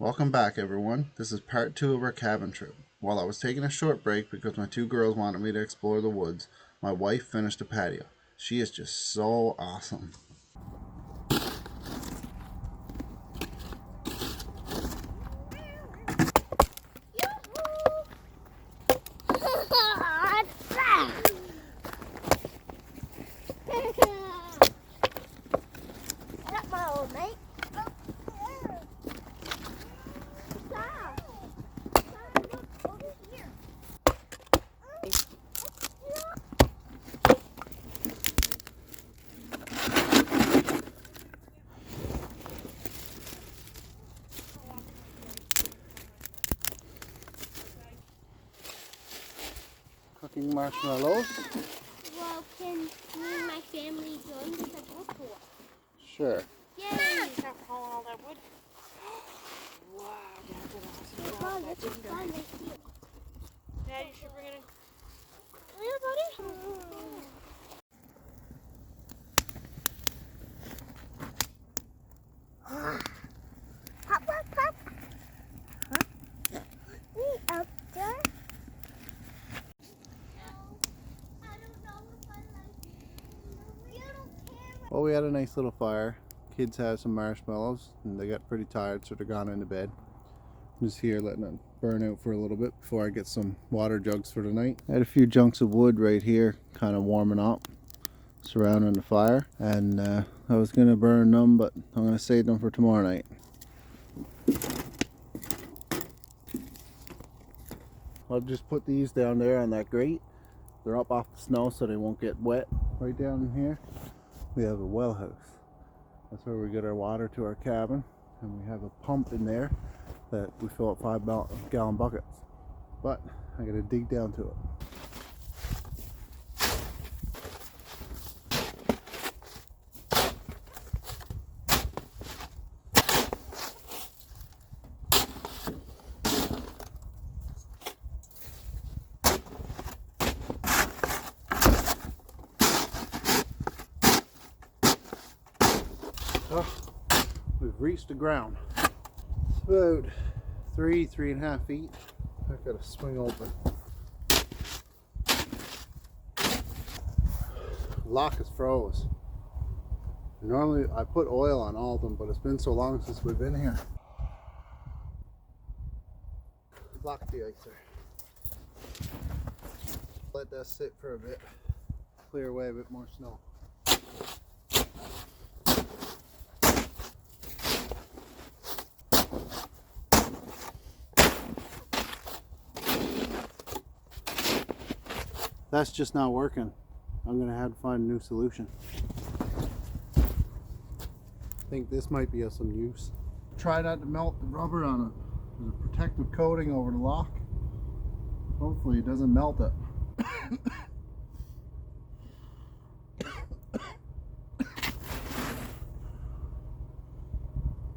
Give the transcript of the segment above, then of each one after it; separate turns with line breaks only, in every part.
Welcome back, everyone. This is part 2 of our cabin trip. While I was taking a short break because my two girls wanted me to explore the woods, my wife finished the patio. She is just so awesome. Cooking marshmallows.
Well, can me and my family join because we're poor?
Sure.
Yay!
Stop hauling all that wood. Wow, that's an awesome job.
This is fun right here.
Dad, you should bring it in.
Come here, buddy. Pop, pop, pop. We up there.
Well, we had a nice little fire. Kids had some marshmallows and they got pretty tired, so they're gone into bed. I'm just here letting it burn out for a little bit before I get some water jugs for the night. I had a few chunks of wood right here kind of warming up, surrounding the fire, and I was going to burn them, but I'm going to save them for tomorrow night. I'll just put these down there on that grate. They're up off the snow so they won't get wet. Right down in here we have a well house. That's where we get our water to our cabin, and we have a pump in there that we fill up 5-gallon buckets. But I gotta dig down to it. Oh, we've reached the ground. It's about 3.5 feet. I've got to swing open. Lock is froze. Normally I put oil on all of them, but it's been so long since we've been here. Lock the icer. Let that sit for a bit. Clear away a bit more snow. That's just not working. I'm gonna have to find a new solution. I think this might be of some use. Try not to melt the rubber on it. There's a protective coating over the lock. Hopefully it doesn't melt it.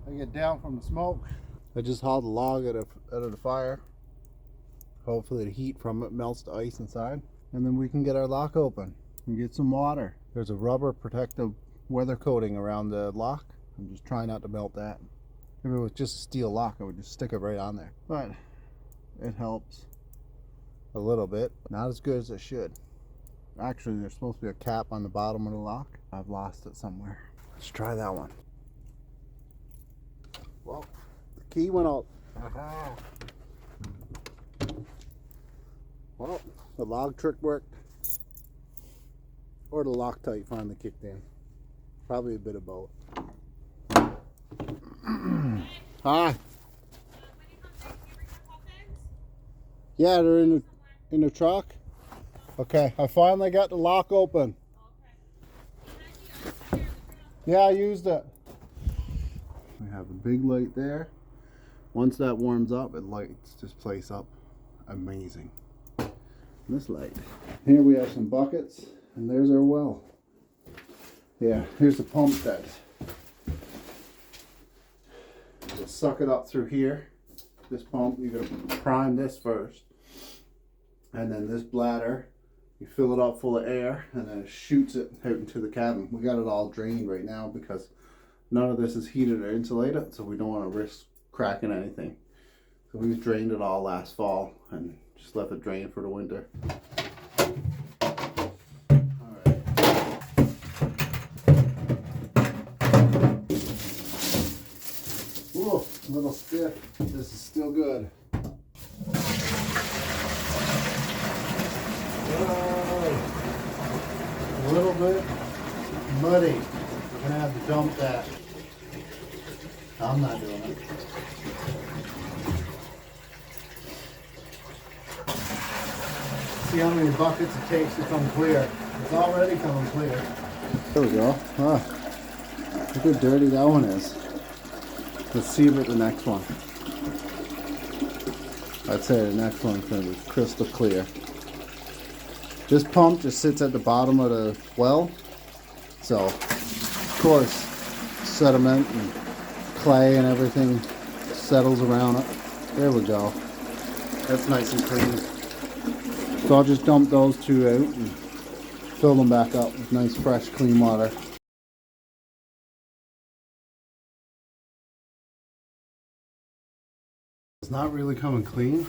I get down from the smoke. I just hauled the log out of the fire. Hopefully the heat from it melts the ice inside. And then we can get our lock open and get some water. There's a rubber protective weather coating around the lock. I'm just trying not to melt that. If it was just a steel lock, I would just stick it right on there. But it helps a little bit. Not as good as it should. Actually, there's supposed to be a cap on the bottom of the lock. I've lost it somewhere. Let's try that one. Well, the key went out. Aha. Well, the log trick worked, or the Loctite finally kicked in. Probably a bit of both. Hi. Yeah, they're in the truck. Okay, I finally got the lock open. Yeah, I used it. We have a big light there. Once that warms up, it lights this place up. Amazing. This light. Here we have some buckets, and there's our well. Yeah, here's the pump that will suck it up through here. This pump, you're gonna prime this first, and then this bladder, you fill it up full of air, and then it shoots it out into the cabin. We got it all drained right now because none of this is heated or insulated, so we don't want to risk cracking anything. So we drained it all last fall and just left it drain for the winter. Alright. Whoa, a little stiff. This is still good. Whoa. A little bit muddy. We're gonna have to dump that. I'm not doing it. See how many buckets it takes to come clear. It's already coming clear. There we go. Ah, look how dirty that one is. Let's see what the next one. I'd say the next one's going to be crystal clear. This pump just sits at the bottom of the well. So, of course, sediment and clay and everything settles around it. There we go. That's nice and clean. So I'll just dump those two out and fill them back up with nice, fresh, clean water. It's not really coming clean.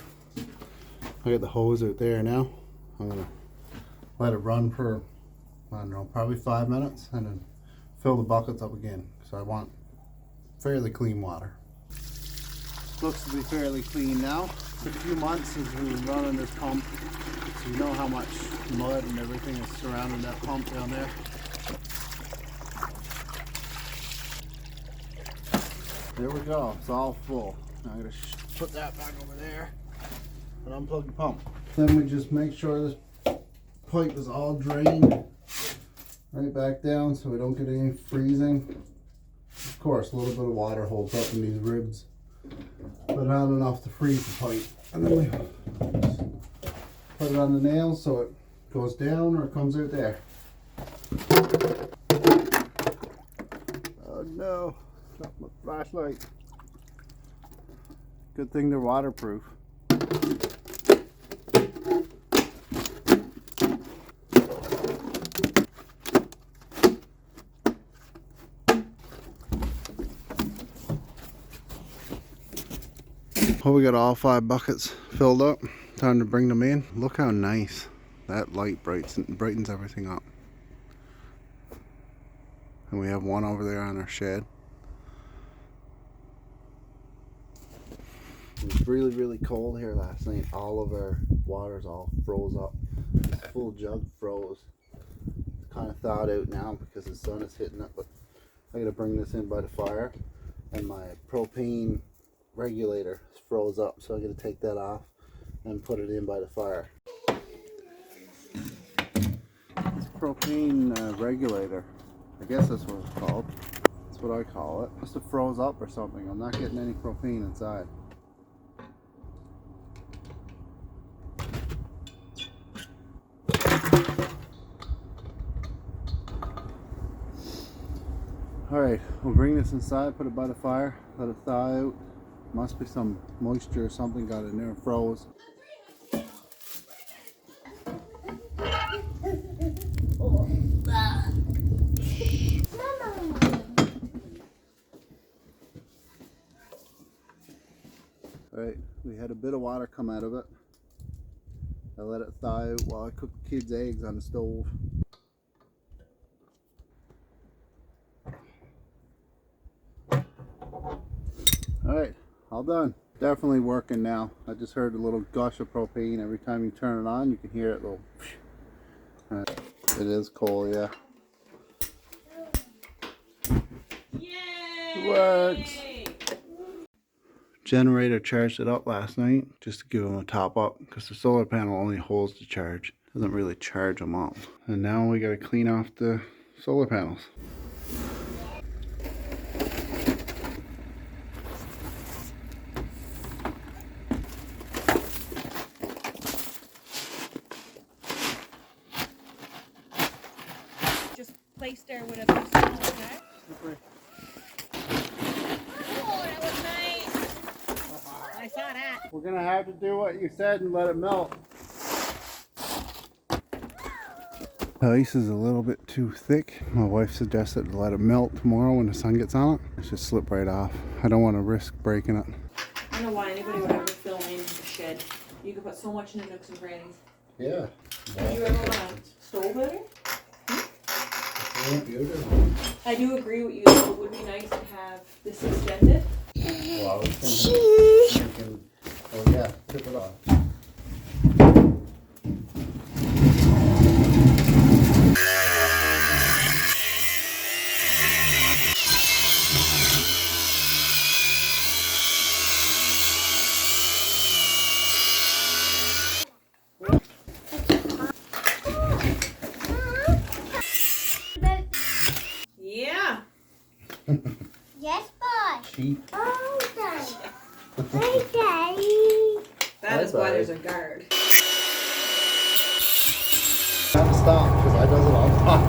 I got the hose out there now. I'm gonna let it run for, I don't know, probably 5 minutes and then fill the buckets up again. So I want fairly clean water. Looks to be fairly clean now. It's a few months since we've been running this pump. So you know how much mud and everything is surrounding that pump down there. There we go, it's all full. Now I'm gonna put that back over there and unplug the pump. Then we just make sure this pipe is all drained right back down so we don't get any freezing. Of course, a little bit of water holds up in these ribs, but not enough to freeze the pipe. And then we put it on the nails so it goes down or it comes out there. Oh no, dropped my flashlight. Good thing they're waterproof. Well, we got all 5 buckets filled up. Time to bring them in. Look how nice that light brightens everything up. And we have one over there on our shed. It was really, really cold here last night. All of our waters all froze up. This full jug froze. It's kind of thawed out now because the sun is hitting it, but I gotta bring this in by the fire. And my propane regulator froze up, so I gotta take that off and put it in by the fire. This propane regulator, I guess that's what it's called. That's what I call it. Must have froze up or something. I'm not getting any propane inside. Alright, we'll bring this inside, put it by the fire, let it thaw out. Must be some moisture or something got in there and froze. Alright, we had a bit of water come out of it. I let it thaw out while I cooked the kids' eggs on the stove. Alright, all done. Definitely working now. I just heard a little gush of propane. Every time you turn it on, you can hear it little. It is cold, yeah. Yay! It works. Generator charged it up last night just to give them a top up because the solar panel only holds the charge. Doesn't really charge them up. And now we gotta clean off the solar panels.
Placed there with a piece of small, okay? Oh, that was nice. I saw that.
We're gonna have to do what you said and let it melt. The ice is a little bit too thick. My wife suggested to let it melt tomorrow when the sun gets on it. It should slip right off. I don't want to risk breaking it.
I don't know why anybody would ever fill in the shed. You could put so much in the nooks and crannies.
Yeah.
Did you ever want a stove in it?
Beautiful.
I do agree with you. It would be nice to have this extended.
Well, I was thinking, oh yeah, tip it off.
Yeah.
Yes, boy.
Sheep.
Oh, Daddy. Hey, Daddy.
That is why there's a guard.
I have to stop because I does it all the time.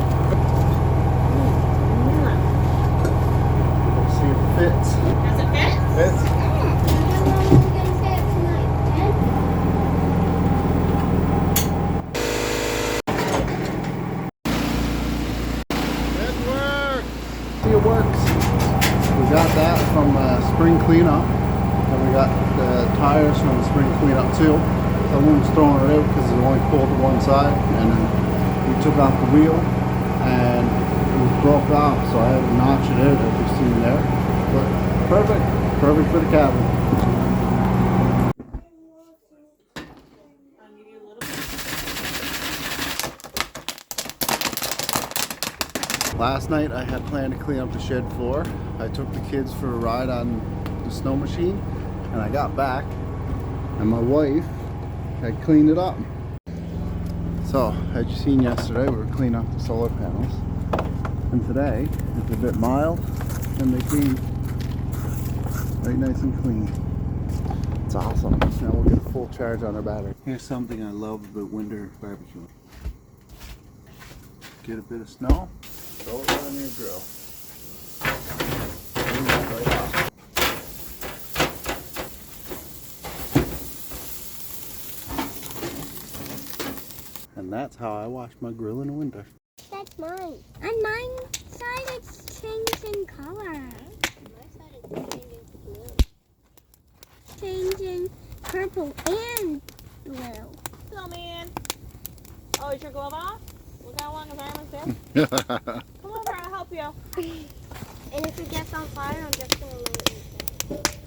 Let's see if it fits.
Does it fit?
Fits. It works. See, it works. We got that from spring cleanup. And we got the tires from the spring cleanup too. Someone was throwing it out because it only pulled to one side, and then we took off the wheel and it was broke off, so I had to notch it out, as you've seen there. But perfect for the cabin.
I'll give you a little.
Last night I had planned to clean up the shed floor. I took the kids for a ride on the snow machine, and I got back and my wife had cleaned it up. So, as you seen yesterday, we were cleaning up the solar panels, and today it's a bit mild and they clean right nice and clean. It's awesome. Now we'll get a full charge on our battery. Here's something I love about winter barbecue. Get a bit of snow, throw it on your grill. Clean that right off. And that's how I wash my grill in the winter.
That's mine. On mine side, it's changing color. My side is changing blue. Changing purple and blue.
Hello, man. Oh, is your glove off? Look how long his arm is there. Come over, I'll help you.
And if it gets on fire, I'm just going to let it inside.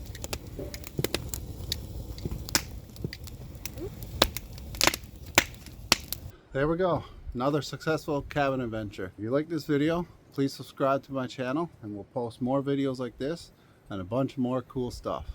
There we go. Another successful cabin adventure. If you like this video, please subscribe to my channel and we'll post more videos like this and a bunch more cool stuff.